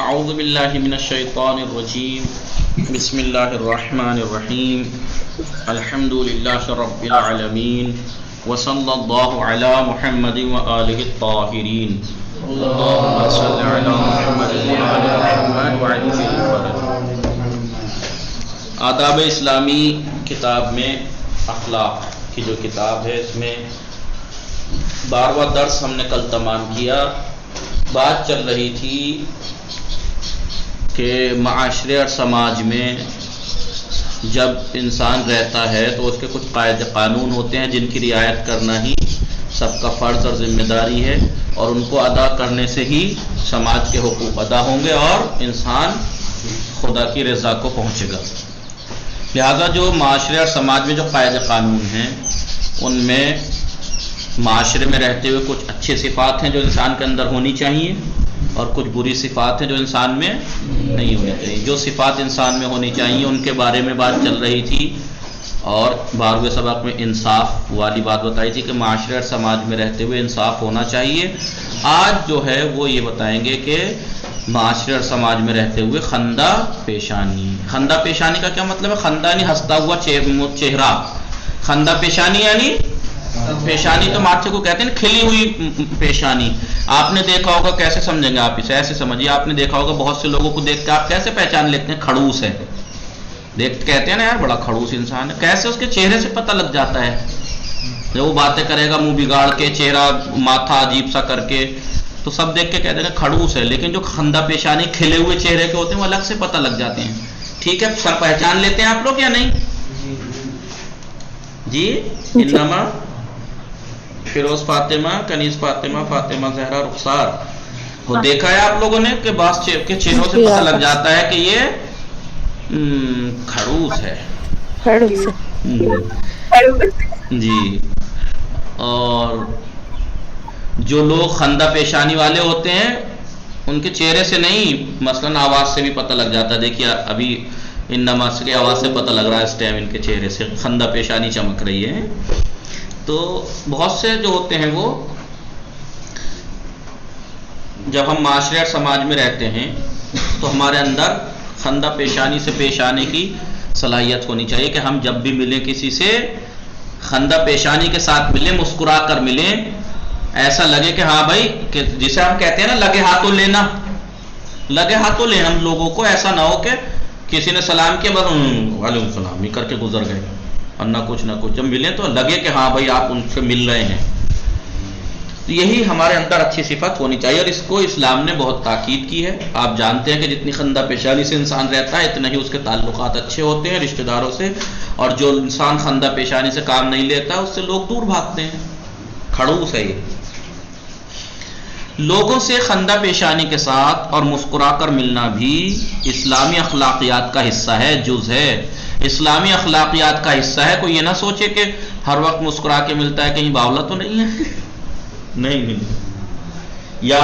اعوذ باللہ من الشیطان الرجیم بسم اللہ الرحمن الرحیم الحمد للہ رب العالمین وصلی اللہ علی محمد وآلہ الطاہرین اللہم صل علی محمد وآل محمد وعجل. آداب اسلامی کتاب میں اخلاق کی جو کتاب ہے اس میں 12واں درس ہم نے کل تمام کیا. بات چل رہی تھی کہ معاشرے اور سماج میں جب انسان رہتا ہے تو اس کے کچھ قاعدے قانون ہوتے ہیں جن کی رعایت کرنا ہی سب کا فرض اور ذمہ داری ہے، اور ان کو ادا کرنے سے ہی سماج کے حقوق ادا ہوں گے اور انسان خدا کی رضا کو پہنچے گا. لہذا جو معاشرے اور سماج میں جو قاعدے قانون ہیں ان میں معاشرے میں رہتے ہوئے کچھ اچھے صفات ہیں جو انسان کے اندر ہونی چاہیے اور کچھ بری صفات ہیں جو انسان میں نہیں ہونی چاہیے. جو صفات انسان میں ہونی چاہیے ان کے بارے میں بات چل رہی تھی، اور 12ویں سبق میں انصاف والی بات بتائی تھی کہ معاشرے اور سماج میں رہتے ہوئے انصاف ہونا چاہیے. آج جو ہے وہ یہ بتائیں گے کہ معاشرے اور سماج میں رہتے ہوئے خندہ پیشانی. خندہ پیشانی کا کیا مطلب ہے؟ خندہ یعنی ہنستا ہوا چہرہ. خندہ پیشانی یعنی پیشانی تو ماتھے کو کہتے ہیں کھلی ہوئی پیشانی. آپ نے دیکھا ہوگا، کیسے سمجھیں گے آپ اسے؟ ایسے سمجھیے، آپ نے دیکھا ہوگا بہت سے لوگوں کو دیکھ کے آپ کیسے پہچان لیتے ہیں؟ کھڑوس ہے. دیکھ کہتے ہیں نا یار بڑا کھڑوس انسان ہے. کیسے؟ اس کے چہرے سے پتہ لگ جاتا ہے. جب وہ باتیں کرے گا منہ بگاڑ کے، چہرہ ماتھا عجیب سا کر کے، تو سب دیکھ کے کہتے ہیں کھڑوس ہے. لیکن جو خندہ پیشانی کھلے ہوئے چہرے کے ہوتے ہیں وہ الگ سے پتہ لگ جاتے ہیں. ٹھیک ہے، سب پہچان لیتے ہیں آپ لوگ یا نہیں؟ جی انما فیروز فاطمہ، کنیز فاطمہ، فاطمہ زہرا، رخسار. وہ دیکھا ہے آپ لوگوں نے کہ بعض کے چہروں سے پتہ لگ جاتا ہے کہ یہ کھڑوس ہے. جی. اور جو لوگ خندہ پیشانی والے ہوتے ہیں ان کے چہرے سے نہیں، مثلاً آواز سے بھی پتہ لگ جاتا ہے. دیکھیے ابھی ان نماز کی آواز سے پتہ لگ رہا ہے اس ٹائم ان کے چہرے سے خندہ پیشانی چمک رہی ہے. تو بہت سے جو ہوتے ہیں وہ جب ہم معاشرے اور سماج میں رہتے ہیں تو ہمارے اندر خندہ پیشانی سے پیش آنے کی صلاحیت ہونی چاہیے کہ ہم جب بھی ملیں کسی سے خندہ پیشانی کے ساتھ ملیں، مسکرا کر ملیں. ایسا لگے کہ ہاں بھائی، کہ جسے ہم کہتے ہیں نا لگے ہاتھوں لینا، لگے ہاتھوں لیں ہم لوگوں کو. ایسا نہ ہو کہ کسی نے سلام کیا بس وعلیکم السلام ہی کر کے گزر گئے، اور نہ کچھ نہ کچھ. جب ملیں تو لگے کہ ہاں بھائی آپ ان سے مل رہے ہیں. یہی ہمارے اندر اچھی صفت ہونی چاہیے، اور اس کو اسلام نے بہت تاکید کی ہے. آپ جانتے ہیں کہ جتنی خندہ پیشانی سے انسان رہتا ہے اتنا ہی اس کے تعلقات اچھے ہوتے ہیں رشتہ داروں سے، اور جو انسان خندہ پیشانی سے کام نہیں لیتا اس سے لوگ دور بھاگتے ہیں. کھڑوس ہے یہ. لوگوں سے خندہ پیشانی کے ساتھ اور مسکرا کر ملنا بھی اسلامی اخلاقیات کا حصہ ہے، جز ہے. اسلامی اخلاقیات کا حصہ ہے. کوئی یہ نہ سوچے کہ ہر وقت مسکرا کے ملتا ہے کہیں باولا تو نہیں ہے. نہیں. یا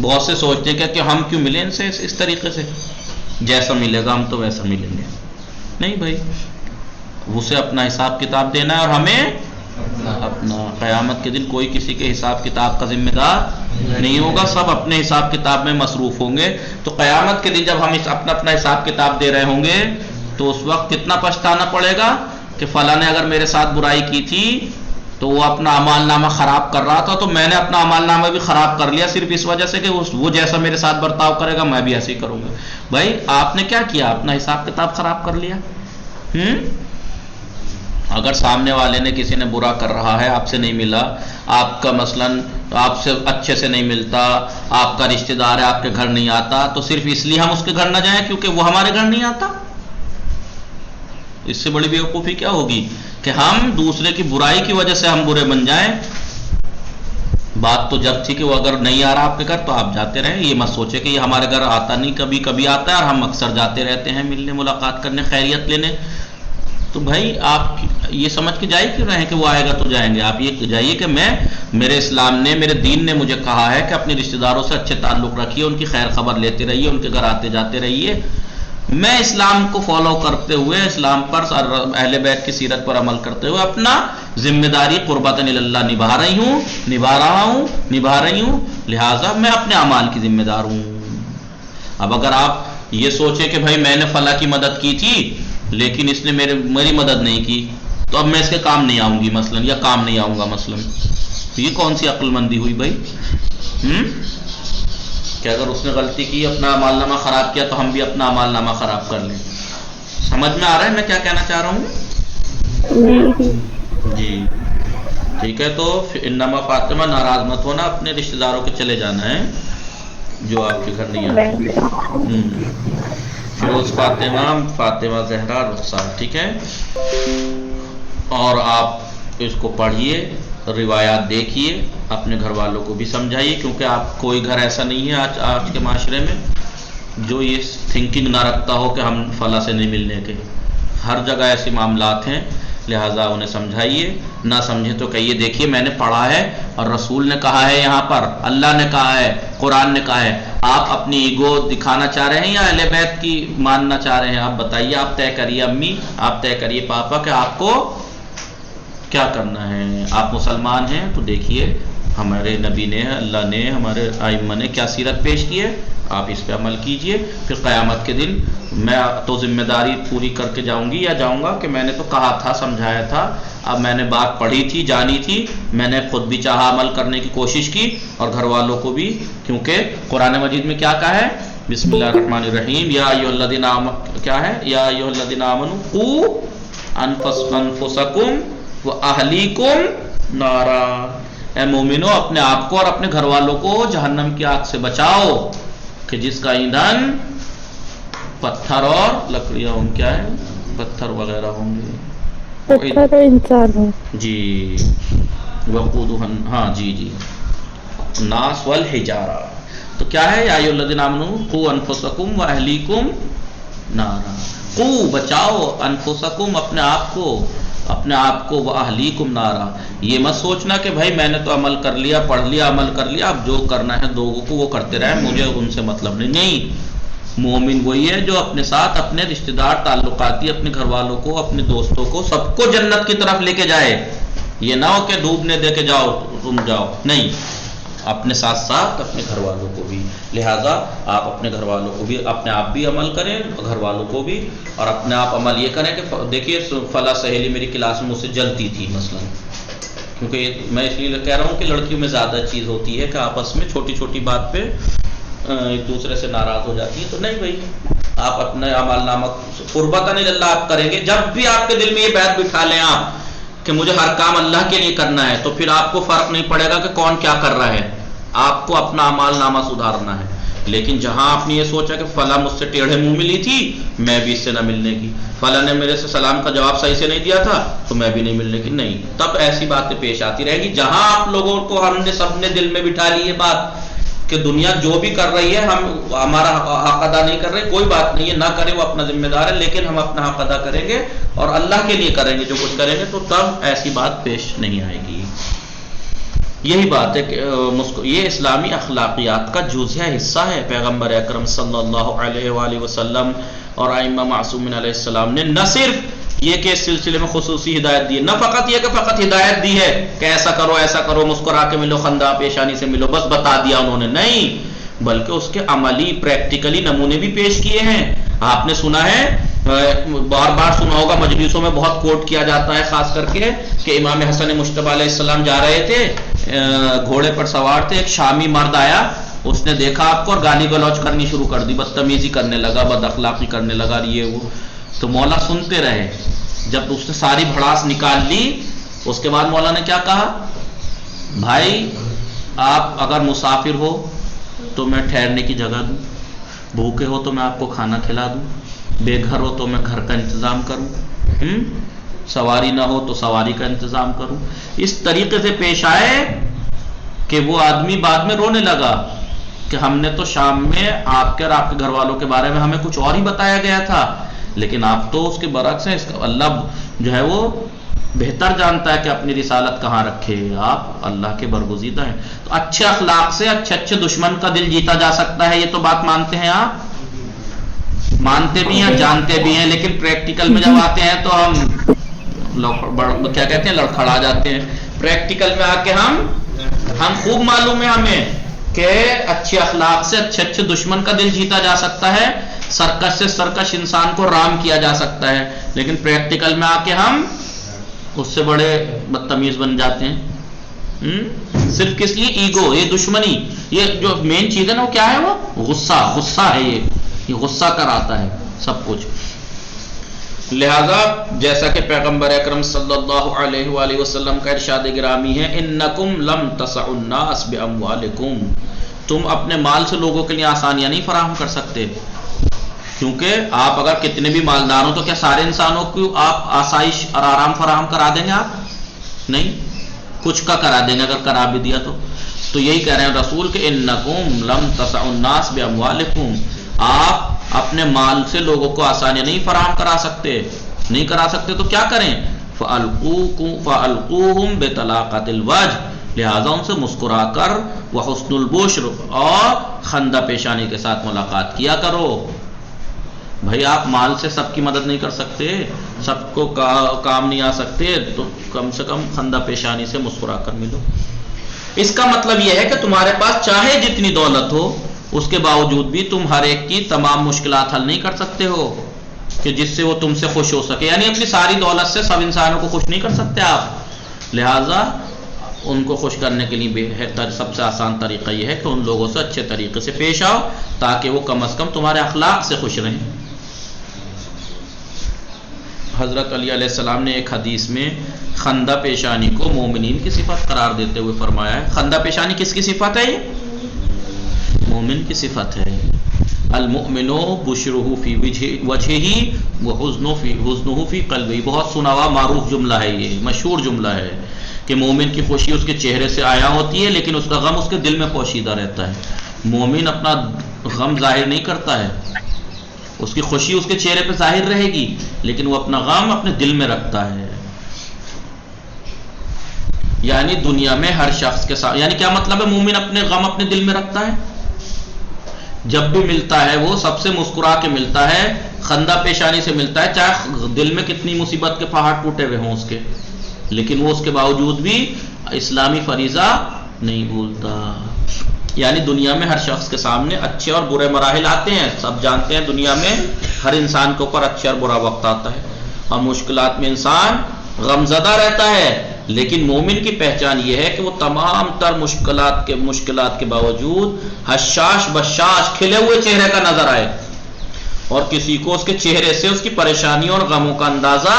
بہت سے سوچتے ہیں کہ ہم کیوں ملیں ان سے اس طریقے سے، جیسا ملے گا ہم تو ویسا ملیں گے. نہیں بھائی، اسے اپنا حساب کتاب دینا ہے، اور ہمیں اپنا قیامت کے دن کوئی کسی کے حساب کتاب کا ذمہ دار نہیں ہوگا. سب اپنے حساب کتاب میں مصروف ہوں گے. تو قیامت کے دن جب ہم اپنا حساب کتاب دے رہے ہوں گے تو اس وقت کتنا پچھتانا پڑے گا کہ فلاں نے اگر میرے ساتھ برائی کی تھی تو وہ اپنا اعمال نامہ خراب کر رہا تھا، تو میں نے اپنا اعمال نامہ بھی خراب کر لیا صرف اس وجہ سے کہ وہ جیسا میرے ساتھ برتاؤ کرے گا میں بھی ایسے ہی کروں گا. بھائی آپ نے کیا کیا؟ اپنا حساب کتاب خراب کر لیا. اگر سامنے والے نے کسی نے برا کر رہا ہے، آپ سے نہیں ملا، آپ کا مثلاً آپ سے اچھے سے نہیں ملتا، آپ کا رشتہ دار ہے، آپ کے گھر نہیں آتا، تو صرف اس لیے ہم اس کے گھر نہ جائیں کیونکہ وہ ہمارے گھر نہیں آتا؟ اس سے بڑی بیوقوفی کیا ہوگی کہ ہم دوسرے کی برائی کی وجہ سے ہم برے بن جائیں. بات تو جب تھی کہ وہ اگر نہیں آ رہا آپ کے گھر تو آپ جاتے رہیں. یہ مت سوچے کہ یہ ہمارے گھر آتا نہیں، کبھی کبھی آتا ہے اور ہم اکثر جاتے رہتے ہیں ملنے، ملاقات کرنے، خیریت لینے. تو بھائی آپ یہ سمجھ کے جائے کیوں رہیں کہ وہ آئے گا تو جائیں گے؟ آپ یہ جائیے کہ میرے اسلام نے، میرے دین نے مجھے کہا ہے کہ اپنے رشتہ داروں سے اچھے تعلق رکھیے، ان کی خیر خبر لیتے رہیے، ان کے گھر آتے جاتے رہیے. میں اسلام کو فالو کرتے ہوئے، اسلام پر اہل بیت کی سیرت پر عمل کرتے ہوئے اپنا ذمہ داری قربتاً اللہ نبھا رہی ہوں. لہٰذا میں اپنے اعمال کی ذمہ دار ہوں. اب اگر آپ یہ سوچیں کہ بھائی میں نے فلاں کی مدد کی تھی لیکن اس نے میری مدد نہیں کی تو اب میں اس کے کام نہیں آؤں گی مثلا، یا کام نہیں آؤں گا مثلا، یہ کون سی عقل مندی ہوئی بھائی؟ کہ اگر اس نے غلطی کی اپنا اعمال نامہ خراب کیا تو ہم بھی اپنا اعمال نامہ خراب کر لیں؟ سمجھ میں آ رہا ہے میں کیا کہنا چاہ رہا ہوں؟ جی ٹھیک ہے، تو انما فاطمہ ناراض مت ہونا، اپنے رشتہ داروں کے چلے جانا ہے جو آپ کے گھر نہیں آتے۔ فیروز فاطمہ زہرا رخسار، ٹھیک ہے، اور آپ اس کو پڑھیے، روایات دیکھیے، اپنے گھر والوں کو بھی سمجھائیے، کیونکہ آپ کوئی گھر ایسا نہیں ہے آج کے معاشرے میں جو یہ تھنکنگ نہ رکھتا ہو کہ ہم فلاں سے نہیں ملنے کے۔ ہر جگہ ایسے معاملات ہیں، لہٰذا انہیں سمجھائیے، نہ سمجھے تو کہیے دیکھیے میں نے پڑھا ہے اور رسول نے کہا ہے، یہاں پر اللہ نے کہا ہے، قرآن نے کہا ہے۔ آپ اپنی ایگو دکھانا چاہ رہے ہیں یا اہل بیت کی ماننا چاہ رہے ہیں؟ آپ بتائیے، آپ طے کریے امی، آپ طے کریے پاپا کہ آپ کو کیا کرنا ہے۔ آپ مسلمان ہیں تو دیکھیے ہمارے نبی نے، اللہ نے، ہمارے ائمہ نے کیا سیرت پیش کی ہے، آپ اس پہ عمل کیجئے۔ پھر قیامت کے دن میں تو ذمہ داری پوری کر کے جاؤں گی یا جاؤں گا کہ میں نے تو کہا تھا، سمجھایا تھا، اب میں نے بات پڑھی تھی، جانی تھی، میں نے خود بھی چاہا عمل کرنے کی کوشش کی اور گھر والوں کو بھی، کیونکہ قرآن مجید میں کیا کہا ہے؟ بسم اللہ الرحمن الرحیم، یا ایھا الذین آمنوا، کیا ہے؟ یا ایھا الذین آمنوا قوا انفسکم واہلیکم نارا، اے مومنو اپنے آپ کو اور اپنے گھر والوں کو جہنم کی آگ سے بچاؤ کہ جس کا ایندھن پتھر اور لکڑیاں ہوں، کیا ہے؟ پتھر وغیرہ ہوں گے، پتھر اور انسان ہوں، جی، وقودھا، ہاں جی الناس والحجارہ۔ تو کیا ہے؟ یا ایھا الذین آمنوا قوا انفسکم واہلیکم نارا، قوا بچاؤ، انفسکم اپنے آپ کو، واہلیکم نارا، یہ مت سوچنا کہ بھائی میں نے تو عمل کر لیا، پڑھ لیا، عمل کر لیا، اب جو کرنا ہے لوگوں کو وہ کرتے رہے، مجھے ان سے مطلب نہیں۔ مومن وہی ہے جو اپنے ساتھ اپنے رشتہ دار، تعلقاتی، اپنے گھر والوں کو، اپنے دوستوں کو، سب کو جنت کی طرف لے کے جائے۔ یہ نہ ہو کہ ڈوبنے دے کے جاؤ تم جاؤ، نہیں، اپنے ساتھ ساتھ اپنے گھر والوں کو بھی۔ لہٰذا آپ اپنے گھر والوں کو بھی، اپنے آپ بھی عمل کریں، گھر والوں کو بھی، اور اپنے آپ عمل یہ کریں کہ دیکھیے فلاں سہیلی میری کلاس میں مجھ سے جلتی تھی مثلا، کیونکہ میں اس لیے کہہ رہا ہوں کہ لڑکیوں میں زیادہ چیز ہوتی ہے کہ آپس میں چھوٹی چھوٹی بات پہ ایک دوسرے سے ناراض ہو جاتی ہے، تو نہیں بھائی، آپ اپنے اعمال نامہ قربتاً اللہ آپ کریں گے۔ جب بھی آپ کے دل میں یہ بیعت بٹھا لیں آپ کہ مجھے ہر کام اللہ کے لیے کرنا ہے، تو پھر آپ کو فرق نہیں پڑے گا کہ کون کیا کر رہا ہے، آپ کو اپنا اعمال نامہ سدھارنا ہے۔ لیکن جہاں آپ نے یہ سوچا کہ فلاں مجھ سے ٹیڑھے منہ ملی تھی، میں بھی اس سے نہ ملنے کی، فلاں نے میرے سے سلام کا جواب صحیح سے نہیں دیا تھا تو میں بھی نہیں ملنے کی، نہیں، تب ایسی باتیں پیش آتی رہے گی۔ جہاں آپ لوگوں کو ہم نے سب نے دل میں بٹھا لی یہ بات کہ دنیا جو بھی کر رہی ہے ہمارا حق ادا نہیں کر رہے، کوئی بات نہیں ہے، نہ کرے وہ اپنا ذمہ دار ہے، لیکن ہم اپنا حق ادا کریں گے اور اللہ کے لیے کریں گے جو کچھ کریں گے، تو تب ایسی بات پیش نہیں آئے گی۔ یہی بات ہے کہ یہ اسلامی اخلاقیات کا جزء حصہ ہے۔ پیغمبر اکرم صلی اللہ علیہ وآلہ وسلم اور ائمہ معصومین علیہ السلام نے نہ صرف یہ کہ اس سلسلے میں خصوصی ہدایت دی ہے، نہ فقط یہ کہ فقط ہدایت دی ہے کہ ایسا کرو، مسکرا کے ملو، خندہ پیشانی سے ملو، بس بتا دیا انہوں نے، نہیں، بلکہ اس کے عملی پریکٹیکلی نمونے بھی پیش کیے ہیں۔ آپ نے سنا ہے، بار بار سنا ہوگا، مجلسوں میں بہت کوٹ کیا جاتا ہے خاص کر کے، کہ امام حسن مجتبی علیہ السلام جا رہے تھے، گھوڑے پر سوار تھے، ایک شامی مرد آیا، اس نے دیکھا آپ کو اور گالی گلوچ کرنی شروع کر دی، بدتمیزی کرنے لگا، بد اخلاقی کرنے لگا، یہ وہ، تو مولا سنتے رہے۔ جب اس نے ساری بھڑاس نکال لی، اس کے بعد مولا نے کیا کہا؟ بھائی آپ اگر مسافر ہو تو میں ٹھہرنے کی جگہ دوں، بھوکے ہو تو میں آپ کو کھانا کھلا دوں، بے گھر ہو تو میں گھر کا انتظام کروں، سواری نہ ہو تو سواری کا انتظام کروں۔ اس طریقے سے پیش آئے کہ وہ آدمی بعد میں رونے لگا کہ ہم نے تو شام میں آپ کے اور آپ کے گھر والوں کے بارے میں ہمیں کچھ اور ہی بتایا گیا تھا، لیکن آپ تو اس کے برعکس ہیں، اس کا اللہ جو ہے وہ بہتر جانتا ہے کہ اپنی رسالت کہاں رکھے، آپ اللہ کے برگزیدہ ہیں۔ تو اچھے اخلاق سے اچھے دشمن کا دل جیتا جا سکتا ہے، یہ تو بات مانتے ہیں آپ، مانتے بھی ہیں، جانتے بھی ہیں، لیکن پریکٹیکل میں جب آتے ہیں تو ہم کیا کہتے ہیں، لڑکھڑا جاتے ہیں۔ پریکٹیکل میں آ کے ہم خوب معلوم ہے ہمیں کہ اچھے اخلاق سے اچھے اچھے دشمن کا دل جیتا جا سکتا ہے، سرکش سے سرکش انسان کو رام کیا جا سکتا ہے، لیکن پریکٹیکل میں آ کے ہم اس سے بڑے بدتمیز بن جاتے ہیں۔ صرف کس لیے؟ ایگو، یہ دشمنی، یہ جو مین چیز ہے نا وہ کیا ہے؟ وہ غصہ ہے، یہ غصہ کراتا ہے سب کچھ۔ لہذا جیسا کہ پیغمبر اکرم صلی اللہ علیہ وآلہ وسلم کا ارشاد گرامی ہے، انکم لم تسعوا الناس باموالکم، تم اپنے مال سے لوگوں کے لیے آسانیاں نہیں فراہم کر سکتے، کیونکہ آپ اگر کتنے بھی مالدار ہوں تو کیا سارے انسانوں کو آپ آسائش اور آرام فراہم کرا دیں گے؟ آپ نہیں، کچھ کا کرا دیں گے اگر کرا بھی دیا تو یہی کہہ رہے ہیں رسول کہ انکم لم تسعوا الناس باموالکم، آپ اپنے مال سے لوگوں کو آسانیاں نہیں فراہم کرا سکتے تو کیا کریں؟ فَأَلْقُوهُمْ بِطَلَاقَةِ الْوَجْهِ، لہذا ان سے مسکرا کر وحسن البشر اور خندہ پیشانی کے ساتھ ملاقات کیا کرو۔ بھائی آپ مال سے سب کی مدد نہیں کر سکتے، سب کو کام نہیں آ سکتے، تو کم سے کم خندہ پیشانی سے مسکرا کر ملو۔ اس کا مطلب یہ ہے کہ تمہارے پاس چاہے جتنی دولت ہو، اس کے باوجود بھی تم ہر ایک کی تمام مشکلات حل نہیں کر سکتے ہو کہ جس سے وہ تم سے خوش ہو سکے، یعنی اپنی ساری دولت سے سب انسانوں کو خوش نہیں کر سکتے آپ، لہٰذا ان کو خوش کرنے کے لیے بہتر سب سے آسان طریقہ یہ ہے کہ ان لوگوں سے اچھے طریقے سے پیش آؤ تاکہ وہ کم از کم تمہارے اخلاق سے خوش رہیں۔ حضرت علی علیہ السلام نے ایک حدیث میں خندہ پیشانی کو مومنین کی صفت قرار دیتے ہوئے فرمایا ہے۔ خندہ پیشانی کس کی صفت ہے؟ یہ مومن کی صفت ہے۔ المؤمن بشرہ فی وجہہ وحزنہ فی قلبہ، بہت سنا ہوا معروف جملہ ہے، یہ مشہور جملہ ہے کہ مومن کی خوشی اس کے چہرے سے آیا ہوتی ہے لیکن اس کا غم اس کے دل میں پوشیدہ رہتا ہے۔ مومن اپنا غم ظاہر نہیں کرتا ہے، اس کی خوشی اس کے چہرے پہ ظاہر رہے گی لیکن وہ اپنا غم اپنے دل میں رکھتا ہے۔ یعنی دنیا میں ہر شخص کے ساتھ، یعنی کیا مطلب ہے؟ مومن اپنے غم اپنے دل میں رکھتا ہے، جب بھی ملتا ہے وہ سب سے مسکرا کے ملتا ہے، خندہ پیشانی سے ملتا ہے، چاہے دل میں کتنی مصیبت کے پہاڑ ٹوٹے ہوئے ہوں اس کے، لیکن وہ اس کے باوجود بھی اسلامی فریضہ نہیں بھولتا۔ یعنی دنیا میں ہر شخص کے سامنے اچھے اور برے مراحل آتے ہیں، سب جانتے ہیں دنیا میں ہر انسان کے اوپر اچھا اور برا وقت آتا ہے اور مشکلات میں انسان غمزدہ رہتا ہے، لیکن مومن کی پہچان یہ ہے کہ وہ تمام تر مشکلات کے باوجود حشاش بشاش کھلے ہوئے چہرے کا نظر آئے اور کسی کو اس کے چہرے سے اس کی پریشانیوں اور غموں کا اندازہ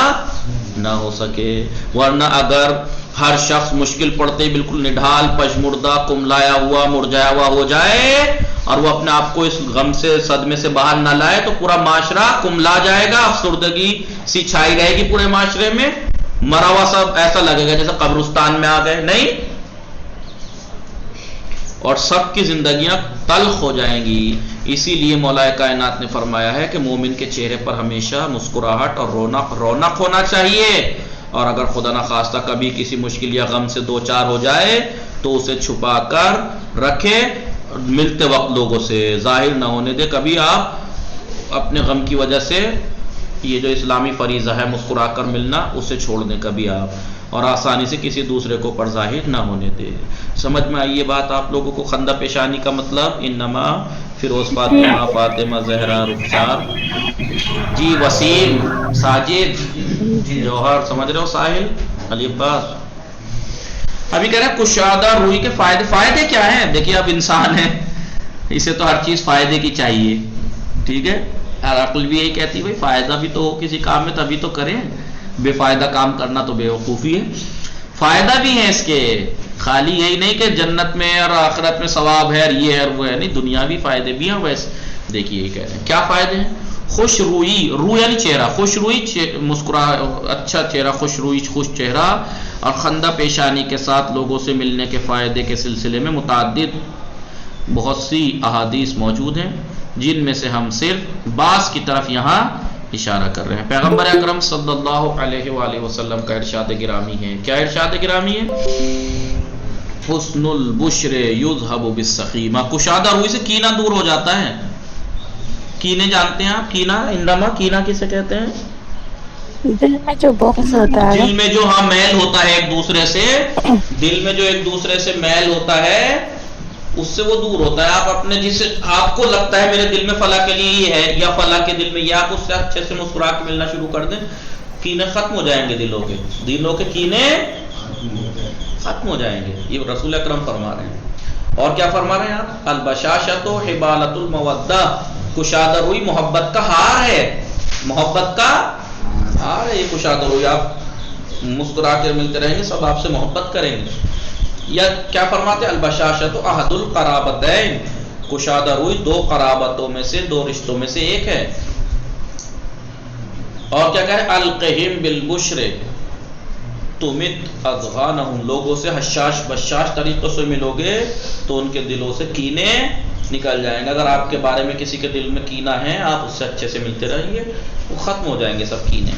نہ ہو سکے۔ ورنہ اگر ہر شخص مشکل پڑتے ہی بالکل نڈھال، پشمردہ، کملایا ہوا، مرجایا ہوا ہو جائے اور وہ اپنے آپ کو اس غم سے، صدمے سے باہر نہ لائے تو پورا معاشرہ کملا جائے گا، افسردگی سی چھائی رہے گی پورے معاشرے میں، مرا ہوا سب ایسا لگے گا جیسے قبرستان میں آ گئے، نہیں، اور سب کی زندگیاں تلخ ہو جائیں گی۔ اسی لیے مولا کائنات نے فرمایا ہے کہ مومن کے چہرے پر ہمیشہ مسکراہٹ اور رونق ہونا چاہیے، اور اگر خدا نخواستہ کبھی کسی مشکل یا غم سے دو چار ہو جائے تو اسے چھپا کر رکھے، ملتے وقت لوگوں سے ظاہر نہ ہونے دے۔ کبھی آپ اپنے غم کی وجہ سے یہ جو اسلامی فریضہ ہے مسکرا کر ملنا، اسے چھوڑ دیں کبھی آپ، اور آسانی سے کسی دوسرے کو پر ظاہر نہ ہونے دے۔ سمجھ میں آئی یہ بات آپ لوگوں کو؟ خندہ پیشانی کا مطلب انما فیروز فاطمہ، فاطمہ زہرا، رخسار، جی وسیم، ساجد، جوہر، سمجھ رہے ہو، ساحل، علی عباس۔ ابھی کہہ رہے ہیں کشادہ روئی کے فائدے کیا ہیں؟ دیکھیے اب انسان ہے، اسے تو ہر چیز فائدے کی چاہیے، ٹھیک ہے، اور عقل بھی یہی کہتی ہے بھائی فائدہ بھی تو ہو کسی کام میں تبھی تو کریں، بے فائدہ کام کرنا تو بے وقوفی ہے۔ فائدہ بھی ہے اس کے، خالی یہی نہیں کہ جنت میں اور آخرت میں ثواب ہے اور یہ ہے اور وہ ہے، نہیں، دنیاوی فائدے بھی ہیں۔ ویسے دیکھیے یہ کہہ رہے ہیں کیا فائدے ہیں؟ خوش روئی، رو یعنی چہرہ، خوش روئی، مسکرا، اچھا چہرہ، خوش روئی، خوش چہرہ اور خندہ پیشانی کے ساتھ لوگوں سے ملنے کے فائدے کے سلسلے میں متعدد بہت سی احادیث موجود ہیں، جن میں سے ہم صرف بعض کی طرف یہاں اشارہ کر رہے ہیں۔ پیغمبر اکرم صلی اللہ علیہ وآلہ وسلم کا ارشاد گرامی ہے، کیا ارشاد گرامی ہے؟ حسن البشر یذھب بالسقیمہ، کشادہ روئی سے کینہ دور ہو جاتا ہے۔ کینے جانتے ہیں آپ؟ کینہ، انما کینہ کسے کہتے ہیں؟ دل میں جو بغض ہوتا ہے، دل میں جو میل ہوتا ہے ایک دوسرے سے، دل میں جو ایک دوسرے سے میل ہوتا ہے اس سے وہ دور ہوتا ہے. آپ اپنے جسے آپ کو لگتا ہے میرے دل میں فلاں کے لیے یہ ہے یا فلاں کے دل میں یہ, آپ اس سے اچھے سے مسکرا کے ملنا شروع کر دیں, کینے ختم ہو جائیں گے. دلوں کے کینے ختم ہو جائیں گے. یہ رسول اکرم فرما رہے ہیں. اور کیا فرما رہے ہیں آپ؟ البشاشۃ حبالۃ المودہ, کشادہ روئی محبت کا ہار ہے. محبت کا ہار ہے یہ کشادہ روئی. آپ مسکرا کر ملتے رہیں گے, سب آپ سے محبت کریں گے. یا کیا فرماتے ہیں؟ البشاشۃ احد القرابتین, کشادہ روئی دو قرابتوں میں سے, دو رشتوں میں سے ایک ہے. اور کیا کہہ رہے؟ القہم بالبشر تمت اذغانہم, لوگوں سے حشاش بشاش طریقوں سے ملو گے تو ان کے دلوں سے کینے نکل جائیں گے. اگر آپ کے بارے میں کسی کے دل میں کینہ ہے, آپ اس سے اچھے سے ملتے رہیں گے, وہ ختم ہو جائیں گے سب کینے,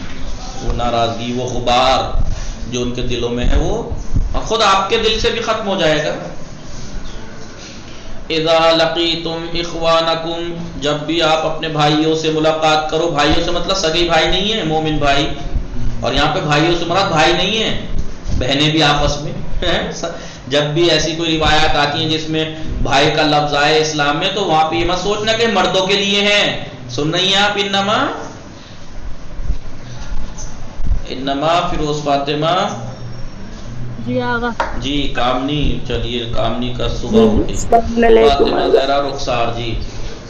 وہ ناراضگی, وہ غبار جو ان کے دلوں میں ہے وہ خود آپ کے دل سے بھی ختم ہو جائے گا. اذا لقیتم اخوانکم, جب بھی آپ اپنے بھائیوں سے ملاقات کرو. بھائیوں سے مطلب سگی بھائی نہیں ہے, مومن بھائی. اور یہاں پہ بھائیوں سے مراد بھائی نہیں ہے, بہنیں بھی آپس میں. جب بھی ایسی کوئی روایات آتی ہیں جس میں بھائی کا لفظ آئے اسلام میں, تو وہاں پہ یہ مت سوچنا کہ مردوں کے لیے ہیں. سن رہی ہیں آپ؟ انما فیروز فاطمہ جی آغا جی, کامنی, چلیے کامنی کا صبح ہوگی, فاطمہ زہرا رخسار جی.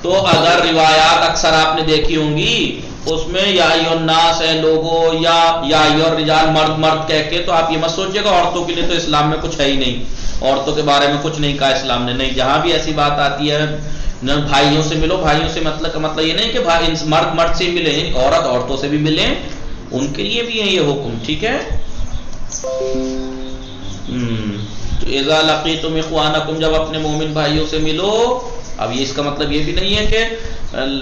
تو اگر روایات اکثر آپ نے دیکھی ہوں گی, اس میں یا ایھا الناس ہے لوگوں, یا ایھا الرجال مرد مرد کہہ کے, تو آپ یہ مت سوچیے گا عورتوں کے لیے تو اسلام میں کچھ ہے ہی نہیں, عورتوں کے بارے میں کچھ نہیں کہا اسلام نے. نہیں, جہاں بھی ایسی بات آتی ہے بھائیوں سے ملو, بھائیوں سے مطلب کا مطلب یہ نہیں کہ مرد مرد سے ملیں, عورت عورتوں سے بھی ملیں, ان کے لیے بھی ہے یہ حکم. ٹھیک ہے. تو اذا لقیتم اخوانکم, جب اپنے مومن بھائیوں سے ملو. اب یہ اس کا مطلب یہ بھی نہیں ہے کہ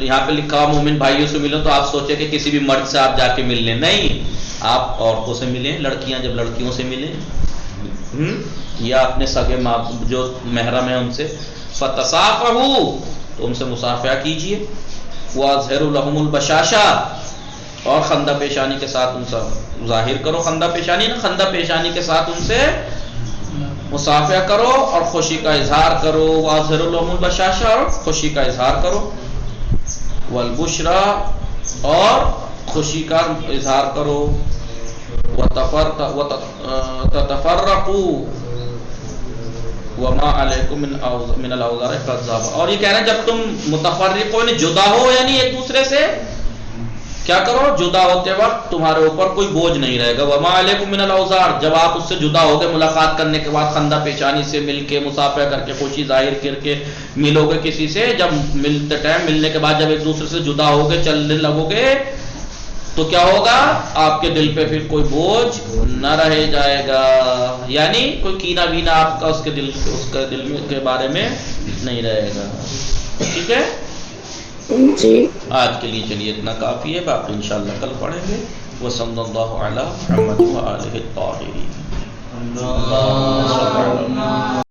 یہاں پہ لکھا ہوا مومن بھائیوں سے ملو تو آپ سوچیں کہ کسی بھی مرد سے آپ جا کے مل لیں. نہیں, آپ عورتوں سے ملیں, لڑکیاں جب لڑکیوں سے ملیں, یا اپنے سگے ماں جو محرم ہیں ان سے. فتصافحوا, تو ان سے مصافحہ کیجیے. واظہروا لهم البشاشہ, اور خندہ پیشانی کے ساتھ ان سے ظاہر کرو. خندہ پیشانی نا, خندہ پیشانی کے ساتھ ان سے مصافحہ کرو اور خوشی کا اظہار کرو. واظہروا لهم البشاشہ, اور خوشی کا اظہار کرو. والبشرا, اور خوشی کا اظہار کرو. وتفرقوا وما علیکم من الاوزار کذاب. اور یہ کہہ رہے ہیں جب تم متفرق ہو, یعنی جدا ہو, یعنی ایک دوسرے سے کیا کرو, جدا ہوتے وقت تمہارے اوپر کوئی بوجھ نہیں رہے گا. وما علیکم من الاوزار, جب آپ اس سے جدا ہو گے ملاقات کرنے کے بعد, خندہ پیشانی سے مل کے, مصافحہ کر کے, خوشی ظاہر کر کے ملو گے کسی سے, جب ملنے کے بعد جب ایک دوسرے سے جدا ہو گے, چلنے لگو گے, تو کیا ہوگا, آپ کے دل پہ پھر کوئی بوجھ نہ رہ جائے گا. یعنی کوئی کینہ وینہ آپ کا اس کے دل کے بارے میں نہیں رہے گا. ٹھیک ہے جی. آج کے لیے چلیے اتنا کافی ہے, باقی انشاءاللہ کل پڑھیں گے. وصلی اللہ علی محمد وآلہ الطاہرین.